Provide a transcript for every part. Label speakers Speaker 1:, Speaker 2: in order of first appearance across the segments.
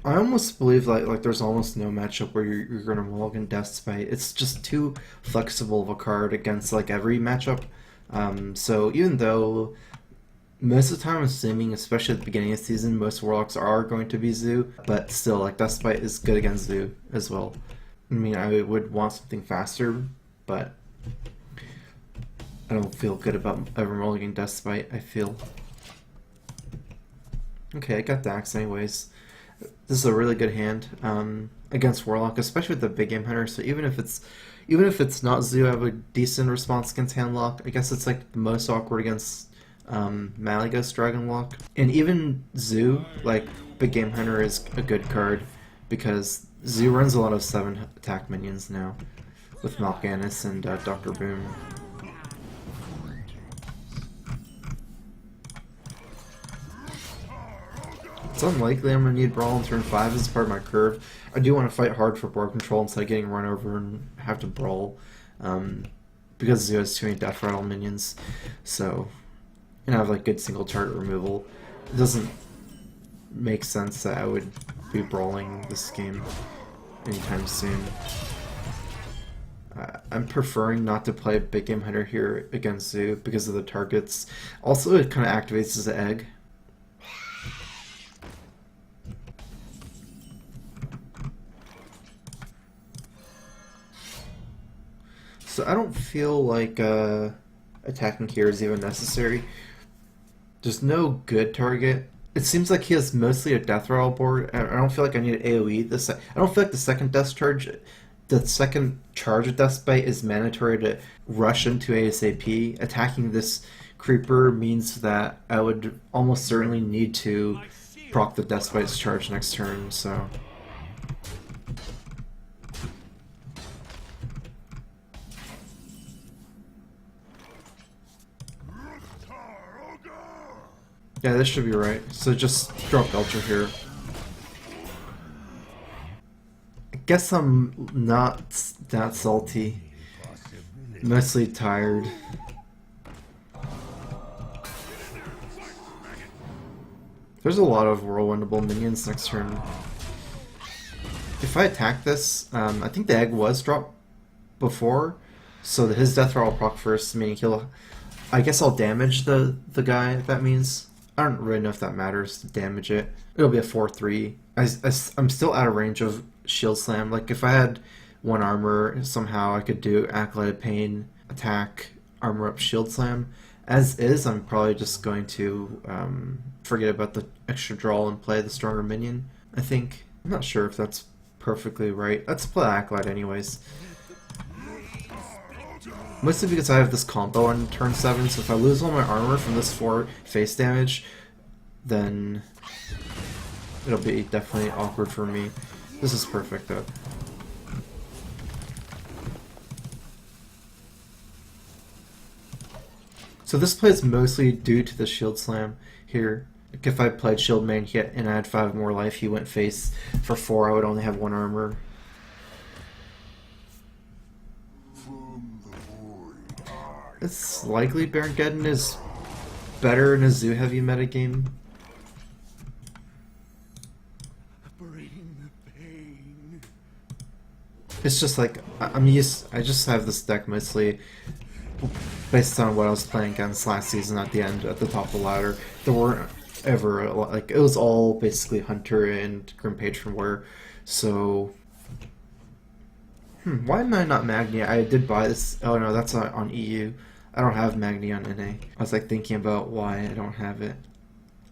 Speaker 1: I almost believe like there's almost no matchup where you're gonna mulligan Death Spite. It's just too flexible of a card against like every matchup. So even though most of the time I'm assuming, especially at the beginning of the season, most Warlocks are going to be Zoo, but still like Death Spite is good against Zoo as well. I mean, I would want something faster, but I don't feel good about ever mulliganing Death Spite, I feel. Okay, I got the axe anyways. This is a really good hand against Warlock, especially with the big game hunter. So even if it's not Zoo, I have a decent response against Handlock. I guess it's like the most awkward against Malygos Dragonlock. And even Zoo, like big game hunter, is a good card because Zoo runs a lot of 7 attack minions now with Mal'Ganis and Dr. Boom. It's unlikely I'm going to need Brawl in turn 5 as part of my curve. I do want to fight hard for board control instead of getting run over and have to Brawl. Because Zoo has too many Death Rattle minions. So, and I have like good single target removal. It doesn't make sense that I would be brawling this game anytime soon. I'm preferring not to play Big Game Hunter here against Zoo because of the targets. Also, it kind of activates his egg. So I don't feel like attacking here is even necessary. There's no good target. It seems like he has mostly a death rattle board. I don't feel like I need an AoE. I don't feel like the second charge of Death Spite is mandatory to rush into ASAP. Attacking this creeper means that I would almost certainly need to proc the Death Spite's charge next turn, so... Yeah, this should be right. So just drop Belcher here. I guess I'm not that salty. Mostly tired. There's a lot of whirlwindable minions next turn. If I attack this, I think the egg was dropped before, so his death roll will proc first, meaning he'll... I guess I'll damage the guy, if that means. I don't really know if that matters to damage it. It'll be a 4-3. I'm still out of range of Shield Slam. Like, if I had 1 armor, somehow I could do Acolyte of Pain, attack, armor up, Shield Slam. As is, I'm probably just going to forget about the extra draw and play the stronger minion, I think. I'm not sure if that's perfectly right. Let's play Acolyte anyways. Mostly because I have this combo on turn 7, so if I lose all my armor from this 4 face damage, then it'll be definitely awkward for me. This is perfect though. So this play is mostly due to the Shield Slam here. Like if I played Shield Main and I had 5 more life, he went face for 4, I would only have 1 armor. It's likely Barongeddon is better in a Zoo heavy metagame. It's just like I just have this deck mostly based on what I was playing against last season at the end, at the top of the ladder. There weren't ever like it was all basically Hunter and Grim Patron Warrior. So why am I not Magni? I did buy this. Oh no, that's not on EU. I don't have Magni on NA. I was like thinking about why I don't have it.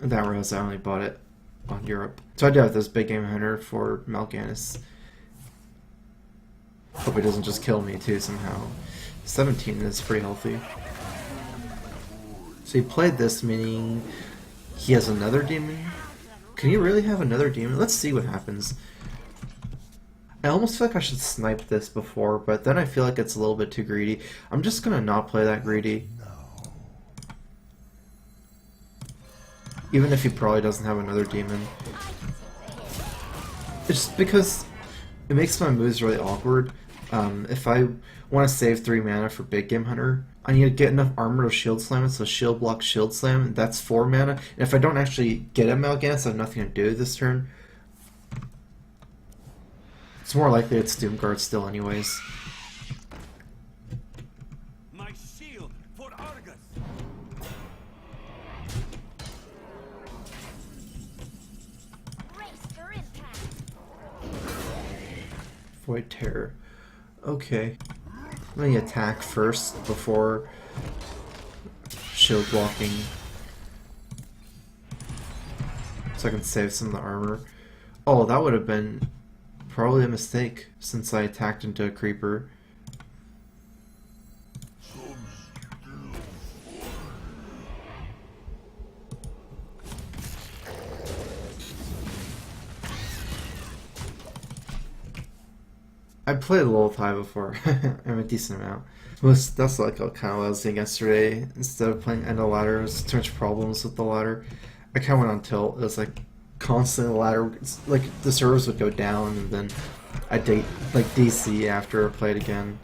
Speaker 1: And that realized I only bought it on Europe. So I do have this Big Game Hunter for Mal'Ganis. Hope he doesn't just kill me too somehow. 17 is pretty healthy. So he played this, meaning he has another demon? Can you really have another demon? Let's see what happens. I almost feel like I should snipe this before, but then I feel like it's a little bit too greedy. I'm just gonna not play that greedy. Even if he probably doesn't have another demon. It's just because it makes my moves really awkward. If I want to save 3 mana for Big Game Hunter, I need to get enough armor to Shield Slam it, so Shield Block, Shield Slam, that's 4 mana. And if I don't actually get a Mal'Ganis, I have nothing to do this turn. It's more likely it's Doomguard still anyways.
Speaker 2: My shield for Argus.
Speaker 3: Brace for impact.
Speaker 1: Void Terror. Okay. Let me attack first before shield blocking. So I can save some of the armor. Oh, that would have been probably a mistake since I attacked into a creeper. I played Lullaby before. I'm a decent amount. That's like kind of what I was doing yesterday. Instead of playing End of Ladder, there's too much problems with the ladder. I kind of went on tilt. It was like constantly the ladder, like the servers would go down, and then I'd DC after I played again.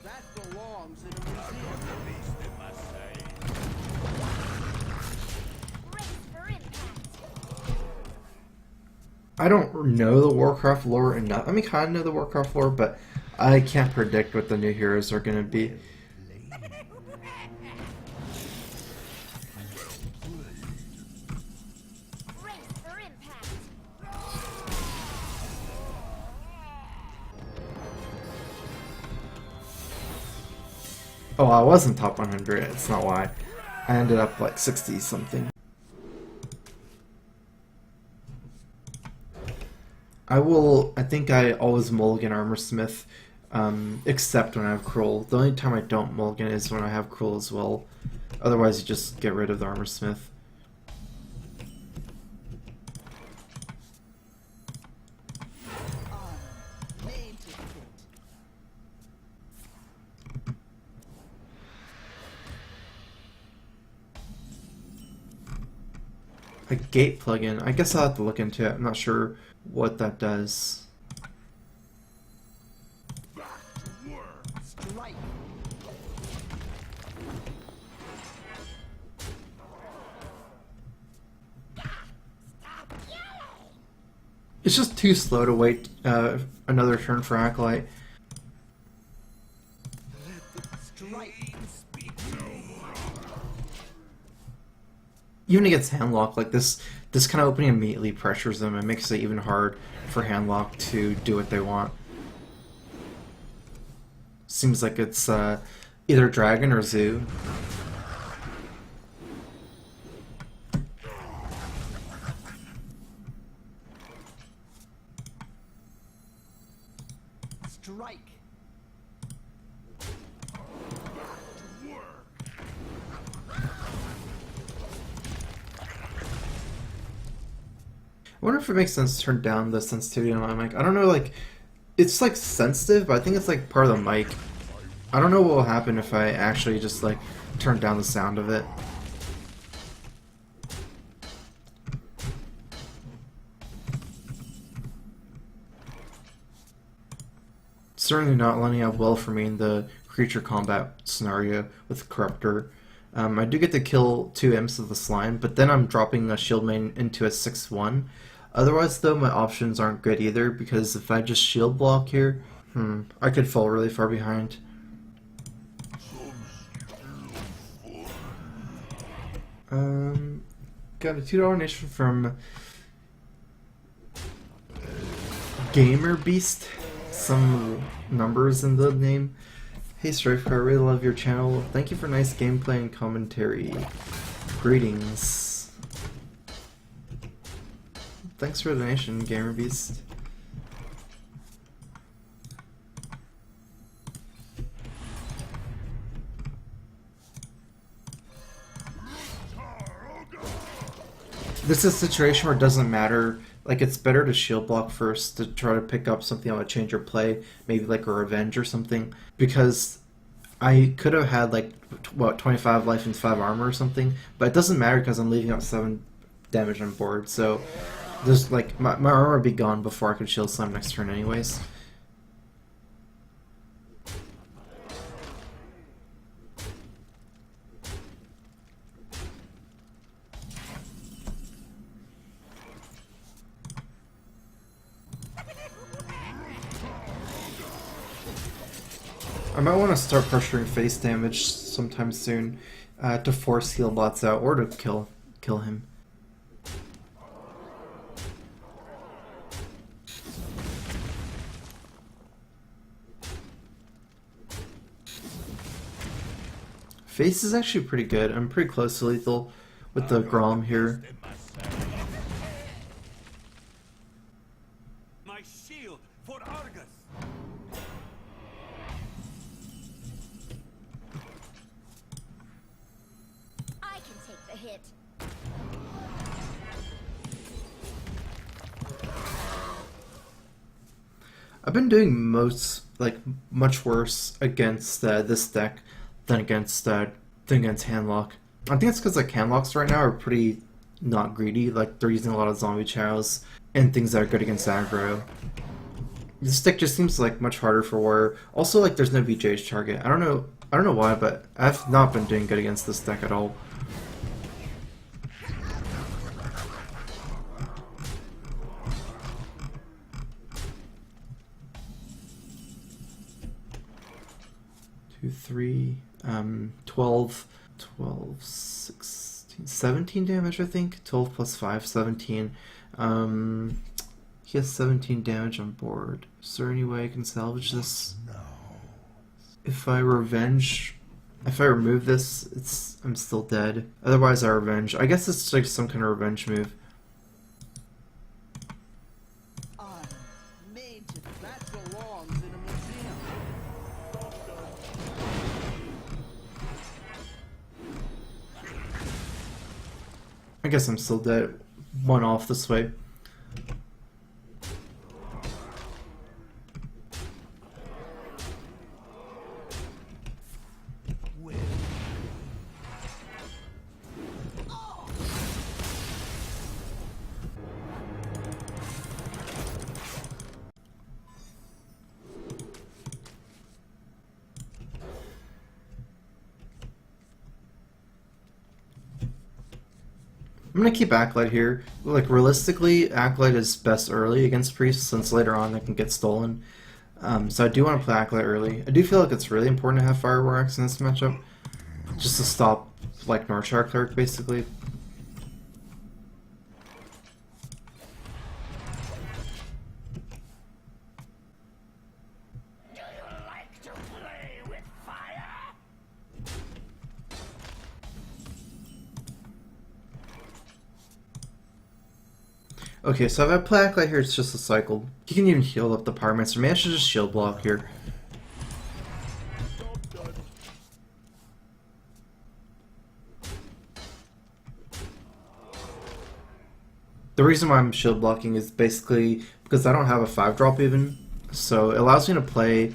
Speaker 2: That belongs in a museum.
Speaker 3: Brace for impact.
Speaker 1: I don't know the Warcraft lore enough. I mean, kind of know the Warcraft lore, but I can't predict what the new heroes are going to be.
Speaker 3: Brace for impact.
Speaker 1: Oh, I wasn't top 100. That's not why. I ended up like 60 something. I think I always mulligan Armorsmith, except when I have Cruel. The only time I don't mulligan is when I have Cruel as well. Otherwise, you just get rid of the Armorsmith. A gate plugin. I guess I'll have to look into it. I'm not sure what that does.
Speaker 2: Strike.
Speaker 1: It's just too slow to wait another turn for Acolyte.
Speaker 2: Strike.
Speaker 1: Even against Handlock, like this kind of opening immediately pressures them and makes it even hard for Handlock to do what they want. Seems like it's either Dragon or Zoo.
Speaker 2: Strike.
Speaker 1: I wonder if it makes sense to turn down the sensitivity on my mic. I don't know, like, it's like sensitive, but I think it's like part of the mic. I don't know what will happen if I actually just like turn down the sound of it. Certainly not lining up well for me in the creature combat scenario with Corruptor. I do get to kill 2 imps of the slime, but then I'm dropping a shield main into a 6-1. Otherwise, though, my options aren't good either, because if I just shield block here, I could fall really far behind. Got a $2 donation from Gamer Beast. Some numbers in the name. Hey Strife, I really love your channel. Thank you for nice gameplay and commentary. Greetings. Thanks for the donation, Gamer Beast. This is a situation where it doesn't matter. Like, it's better to shield block first to try to pick up something that would change your play, maybe like a revenge or something, because I could have had like, what, 25 life and 5 armor or something, but it doesn't matter because I'm leaving out 7 damage on board, so there's like, my armor would be gone before I could shield slam next turn anyways. I might want to start pressuring face damage sometime soon to force heal bots out or to kill him. Face is actually pretty good. I'm pretty close to lethal with the Grom here.
Speaker 2: My shield for Argus.
Speaker 3: I can take the hit.
Speaker 1: I've been doing much worse against this deck than against Handlock. I think it's because like Handlocks right now are pretty not greedy. Like they're using a lot of zombie chows and things that are good against aggro. This deck just seems like much harder for Warrior. Also, like there's no BJ's target. I don't know why, but I've not been doing good against this deck at all. Two, 3, 12, 16, 17 damage, I think. 12 plus 5, 17. He has 17 damage on board. Is there any way I can salvage this? No. If I remove this, I'm still dead. Otherwise I revenge. I guess it's like some kind of revenge move.
Speaker 2: Made to that belongs in a museum.
Speaker 1: I guess I'm still dead. One off this way. I'm gonna keep Acolyte here. Like realistically, Acolyte is best early against Priest since later on it can get stolen. So I do want to play Acolyte early. I do feel like it's really important to have Fire War Axe in this matchup, just to stop like Northshire Cleric basically.
Speaker 2: Do you like to play with fire?
Speaker 1: Okay, so if I play Acolyte here, it's just a cycle. He can even heal up the Pyromancer. Maybe I should just shield block here. The reason why I'm shield blocking is basically because I don't have a 5-drop even, so it allows me to play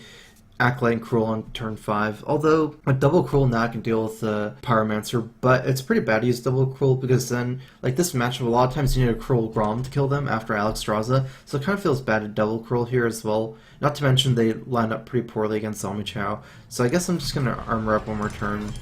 Speaker 1: Acolyte and Cruel on turn 5. Although a double Cruel now I can deal with the Pyromancer, but it's pretty bad to use double Cruel because then, like this matchup, a lot of times you need a Cruel Grom to kill them after Alexstrasza, so it kind of feels bad to double Cruel here as well. Not to mention they line up pretty poorly against Zombie Chow, so I guess I'm just gonna armor up one more turn.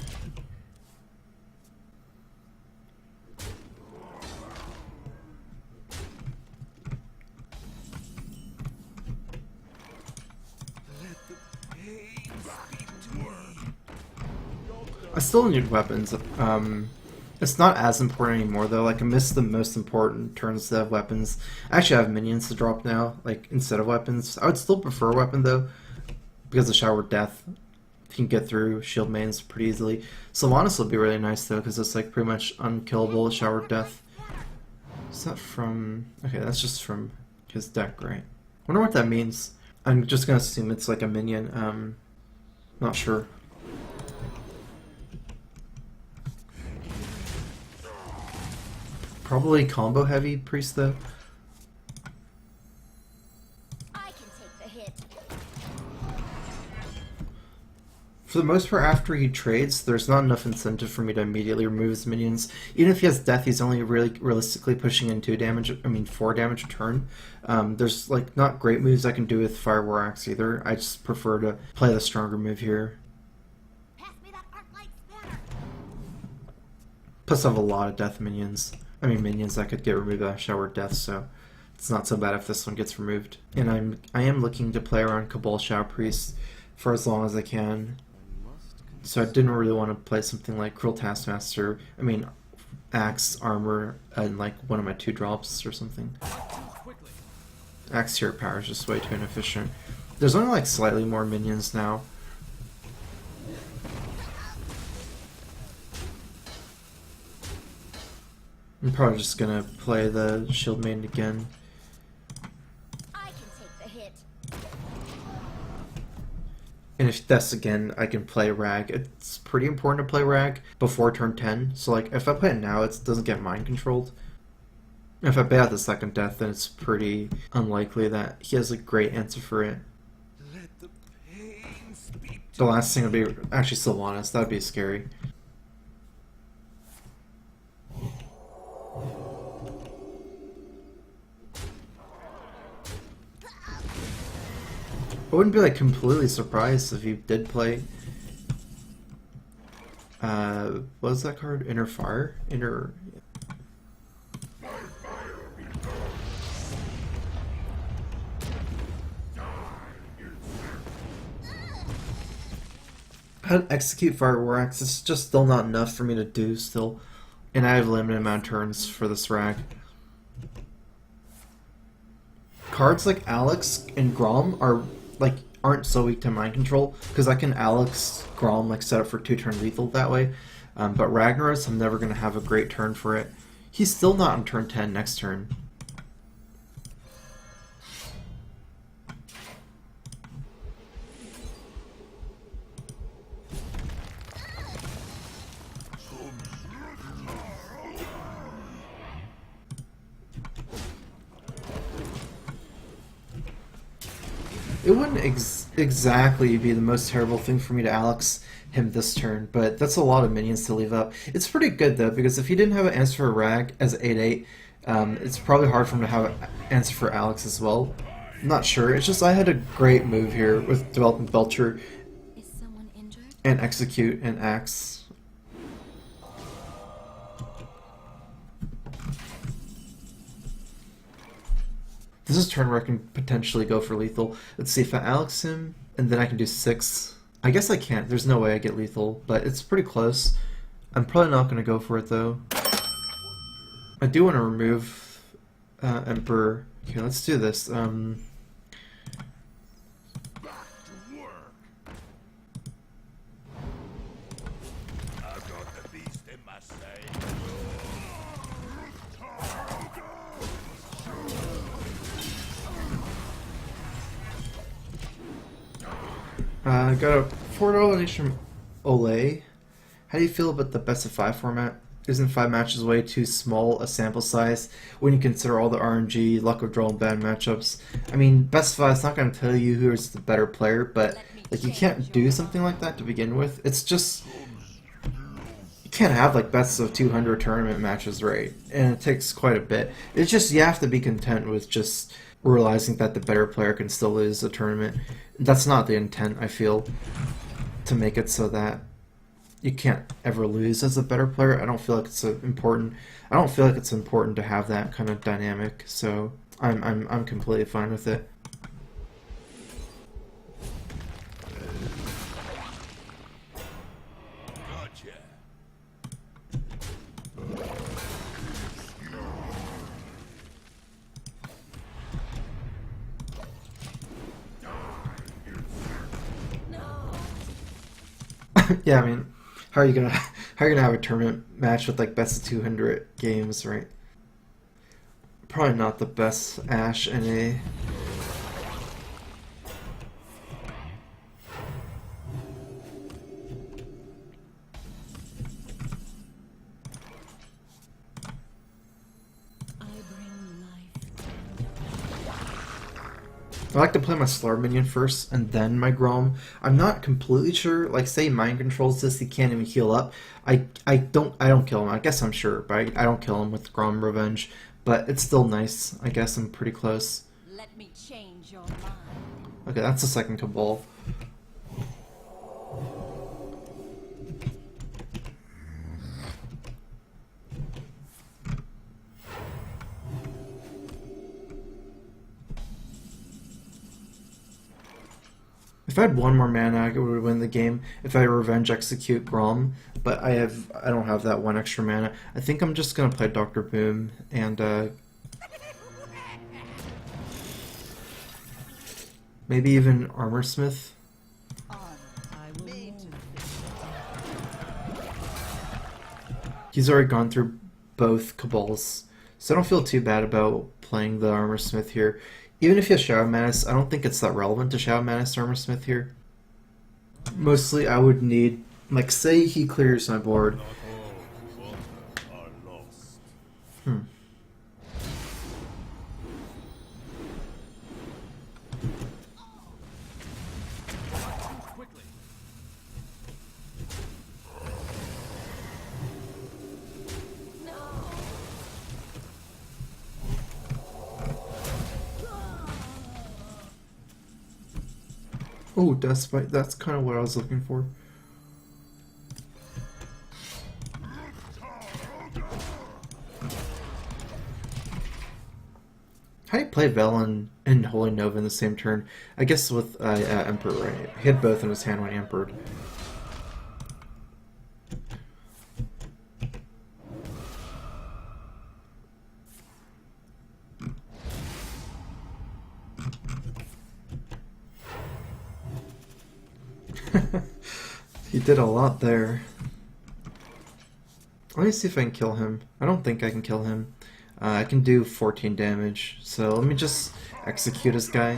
Speaker 1: I still need weapons. It's not as important anymore though. Like I missed the most important turns to have weapons. I actually have minions to drop now, like instead of weapons. I would still prefer a weapon though, because of Shower Death. You can get through shield mains pretty easily. Sylvanas would be really nice though, because it's like pretty much unkillable Shower Death. Is that from? Okay, that's just from his deck, right? Wonder what that means. I'm just gonna assume it's like a minion. Not sure. Probably combo heavy Priest though.
Speaker 3: I can take the hit.
Speaker 1: For the most part, after he trades, there's not enough incentive for me to immediately remove his minions. Even if he has death, he's only really realistically pushing in 4 damage a turn. There's like not great moves I can do with Fire War Axe either. I just prefer to play the stronger move here.
Speaker 3: Pass me that arc light spanner.
Speaker 1: Plus I have a lot of death minions. Minions that could get removed by Shower Death, so it's not so bad if this one gets removed. And I am looking to play around Cabal Shower Priest. for as long as I can. So I didn't really want to play something like Cruel Taskmaster. I mean, Axe, Armor, and like one of my 2 drops or something. Axe Hero Power is just way too inefficient. There's only like slightly more minions now. I'm probably just gonna play the Shield Maiden again.
Speaker 3: I can take the hit.
Speaker 1: And if that's again, I can play Rag. It's pretty important to play Rag before turn 10. So like, if I play it now, it doesn't get mind controlled. If I pay out the second death, then it's pretty unlikely that he has a great answer for it.
Speaker 2: Let the pain speak to
Speaker 1: The last thing would be actually Sylvanas. That'd be scary. I wouldn't be like completely surprised if you did play. What was that card? Inner Fire? Inner. How to execute Fireworks? It's just still not enough for me to do still, and I have a limited amount of turns for this Rag. Cards like Alex and Grom aren't so weak to mind control because I can Alex Grom like set up for 2-turn lethal that way. But Ragnaros, I'm never gonna have a great turn for it. He's still not on turn 10 next turn. It wouldn't exactly be the most terrible thing for me to Alex him this turn, but that's a lot of minions to leave up. It's pretty good though, because if he didn't have an answer for Rag as 8/8, it's probably hard for him to have an answer for Alex as well. I'm not sure. It's just I had a great move here with developing Belcher
Speaker 3: Is someone injured?
Speaker 1: and Execute and Axe. This is a turn where I can potentially go for lethal. Let's see if I Alex him, and then I can do 6. I guess I can't. There's no way I get lethal, but it's pretty close. I'm probably not going to go for it, though. I do want to remove Emperor. Okay, let's do this.
Speaker 2: back to work. I've got the beast in my sight.
Speaker 1: I got a $4 donation from Olay. How do you feel about the best of 5 format? Isn't 5 matches way too small a sample size when you consider all the RNG, luck of draw, and bad matchups? I mean, best of 5 is not going to tell you who is the better player, but like you can't do something like that to begin with. It's just you can't have like best of 200 tournament matches, right? And it takes quite a bit. It's just you have to be content with just realizing that the better player can still lose a tournament. That's not the intent, I feel, to make it so that you can't ever lose as a better player. I don't feel like it's important. I don't feel like it's important to have that kind of dynamic. So I'm completely fine with it.
Speaker 2: Gotcha.
Speaker 1: Yeah, I mean, how are you gonna have a tournament match with like best of 200 games, right? Probably not the best Ash NA. I like to play my Slar minion first and then my Grom. I'm not completely sure. Like, say mind controls this, he can't even heal up. I don't kill him. I guess I'm sure, but I don't kill him with Grom Revenge. But it's still nice. I guess I'm pretty close.
Speaker 3: Let me change your mind.
Speaker 1: Okay, that's the second Cabal. I If I had one more mana, I would win the game. If I revenge execute Grom, but I don't have that one extra mana. I think I'm just gonna play Dr. Boom and maybe even Armorsmith. He's already gone through both Cabals, so I don't feel too bad about playing the Armorsmith here. Even if he has Shadow Menace, I don't think it's that relevant to Shadow Menace Armorsmith here. Mostly I would need, like, say he clears my board. Oh, Deathbite, that's kind of what I was looking for. How do you play Velen and Holy Nova in the same turn? I guess with Emperor, right? He had both in his hand when he Empered. He did a lot there. Let me see if I can kill him. I don't think I can kill him. I can do 14 damage, so let me just execute this guy.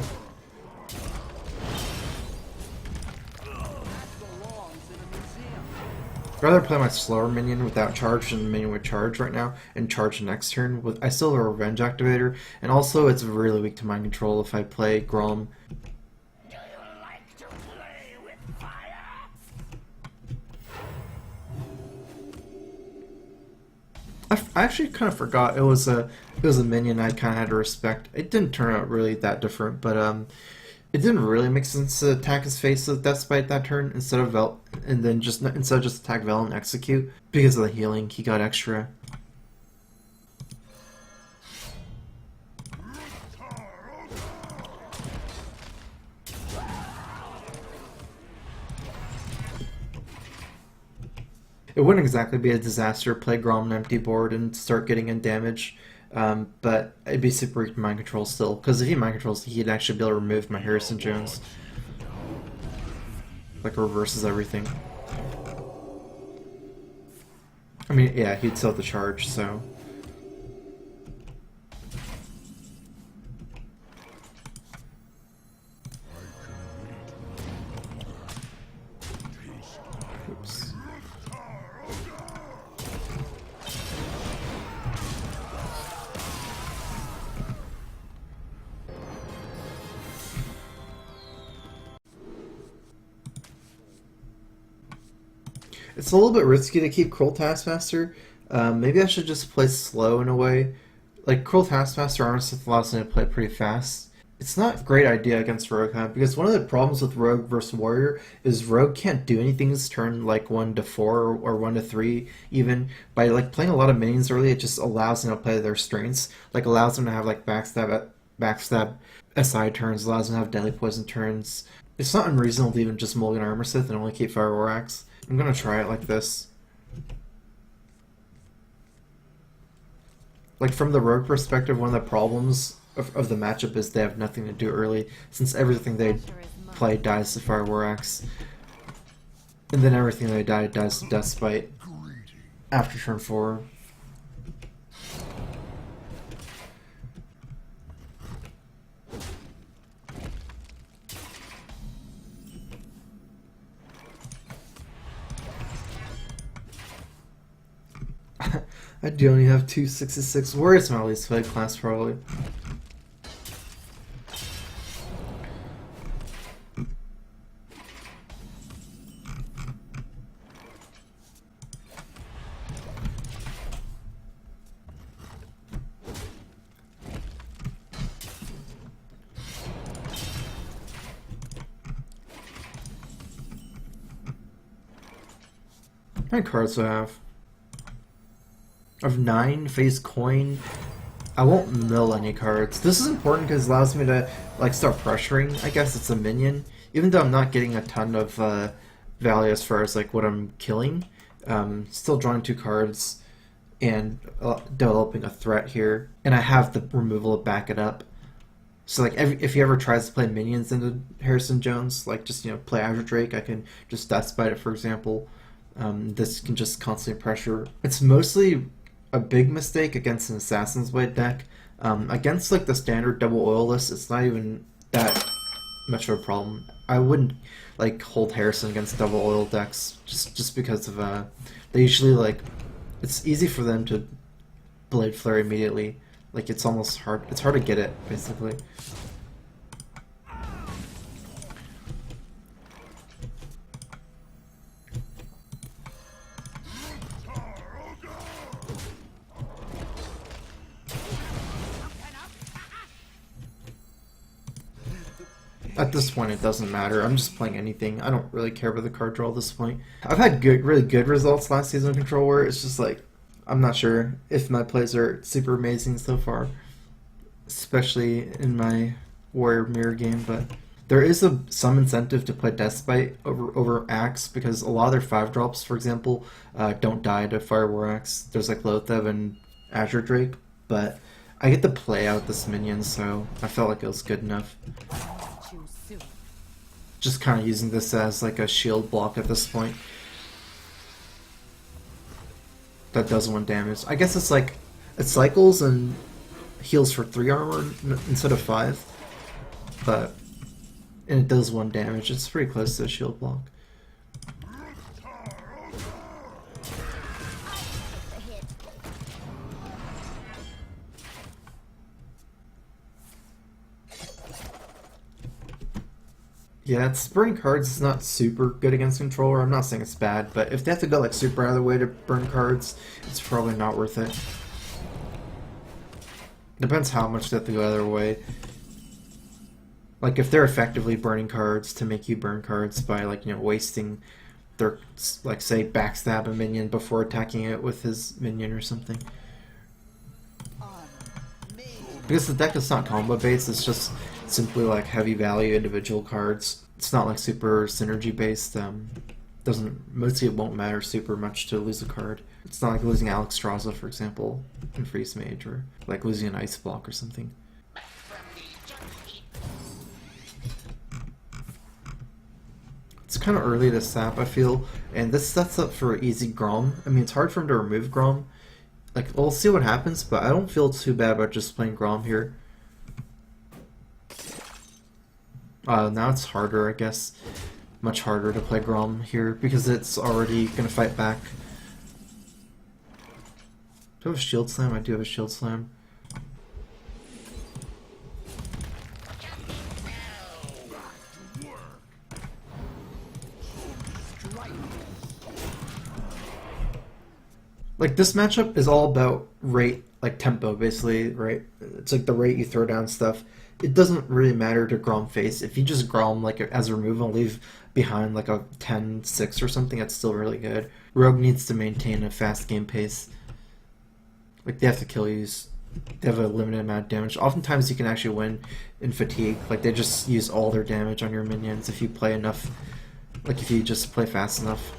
Speaker 1: I'd rather play my slower minion without charge than the minion with charge right now, and charge the next turn. I still have a revenge activator, and also it's really weak to mind control if I play Grom. I actually kind of forgot it was a minion I kind of had to respect. It didn't turn out really that different, but it didn't really make sense to attack his face with Deathbite that turn instead of instead of just attack Vel and execute because of the healing. He got extra. It wouldn't exactly be a disaster to play Grom on an empty board and start getting in damage, but it'd be super weak to mind control still, because if he mind controls, he'd actually be able to remove my Harrison Jones. Like, reverses everything. I mean, yeah, he'd still have the charge, so... Oops. It's a little bit risky to keep Cruel Taskmaster. Maybe I should just play slow in a way. Like, Cruel Taskmaster honestly allows me to play pretty fast. It's not a great idea against Rogue Hunt, because one of the problems with Rogue versus Warrior is Rogue can't do anything this turn like 1 to 4 or 1 to 3 even. By like playing a lot of minions early, it just allows them to play their strengths. Like, allows them to have like backstab SI turns, allows them to have deadly poison turns. It's not unreasonable to even just mulligan Armorsmith and only keep Fire War Axe. I'm gonna try it like this. Like, from the Rogue perspective, one of the problems of the matchup is they have nothing to do early, since everything they play dies to Fire War Axe. And then everything they dies to Deathbite after turn 4. I do only have 266. Where's my least played class, probably? How many cards do I have? Of 9, face coin. I won't mill any cards. This is important because it allows me to like start pressuring. I guess it's a minion. even though I'm not getting a ton of value as far as like what I'm killing, still drawing 2 cards and developing a threat here, and I have the removal to back it up. So like if he ever tries to play minions into Harrison Jones, like just play Azure Drake, I can just Deathbite it, for example. This can just constantly pressure. It's mostly a big mistake against an Assassin's Blade deck. Against like the standard double oil list, it's not even that much of a problem. I wouldn't like hold Harrison against double oil decks just because of they usually like it's easy for them to Blade Flare immediately. Like it's almost hard. It's hard to get it basically. At this point, it doesn't matter. I'm just playing anything. I don't really care about the card draw at this point. I've had really good results last season of Control Warrior. It's just like, I'm not sure if my plays are super amazing so far, especially in my Warrior mirror game, but there is some incentive to play Deathbite over Axe, because a lot of their 5-drops, for example, don't die to Fire War Axe. There's like Loathev and Azure Drake, but I get to play out this minion, so I felt like it was good enough. Just kind of using this as like a shield block at this point. That does 1 damage. I guess it's like, it cycles and heals for 3 armor instead of 5. But, and it does 1 damage. It's pretty close to a shield block. Yeah, it's burning cards is not super good against Controller. I'm not saying it's bad, but if they have to go like super out of the way to burn cards, it's probably not worth it. Depends how much they have to go out of their way. Like if they're effectively burning cards to make you burn cards by like wasting their like say backstab a minion before attacking it with his minion or something. Because the deck is not combo based, it's just simply like heavy value individual cards. It's not like super synergy based. Mostly it won't matter super much to lose a card. It's not like losing Alex Straza, for example, in Freeze Mage, or like losing an Ice Block or something. It's kind of early to sap, I feel, and this sets up for easy Grom. I mean, it's hard for him to remove Grom. Like, we'll see what happens, but I don't feel too bad about just playing Grom here. Now it's harder, I guess. Much harder to play Grom here, because it's already going to fight back. Do I have a Shield Slam? I do have a Shield Slam. Like, this matchup is all about rate, like tempo, basically, right? It's like the rate you throw down stuff. It doesn't really matter to Grom face. If you just Grom like as a removal and leave behind like a 10-6 or something, that's still really good. Rogue needs to maintain a fast game pace. Like, they have to kill you. They have a limited amount of damage. Oftentimes you can actually win in fatigue. Like, they just use all their damage on your minions if you play enough. Like, if you just play fast enough.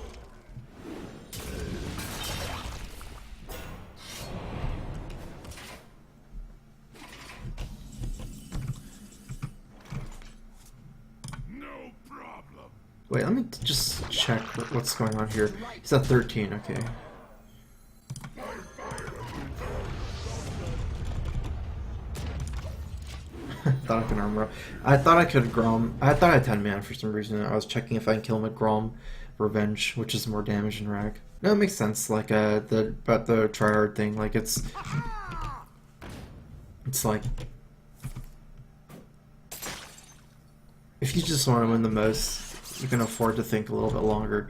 Speaker 1: Wait, let me just check what's going on here. He's at 13, okay. Thought I could armor up. I thought I could Grom. I thought I had 10 mana for some reason. I was checking if I can kill him with Grom Revenge, which is more damage than Rag. No, it makes sense. Like about the tryhard thing. Like it's like if you just want to win the most, you can afford to think a little bit longer.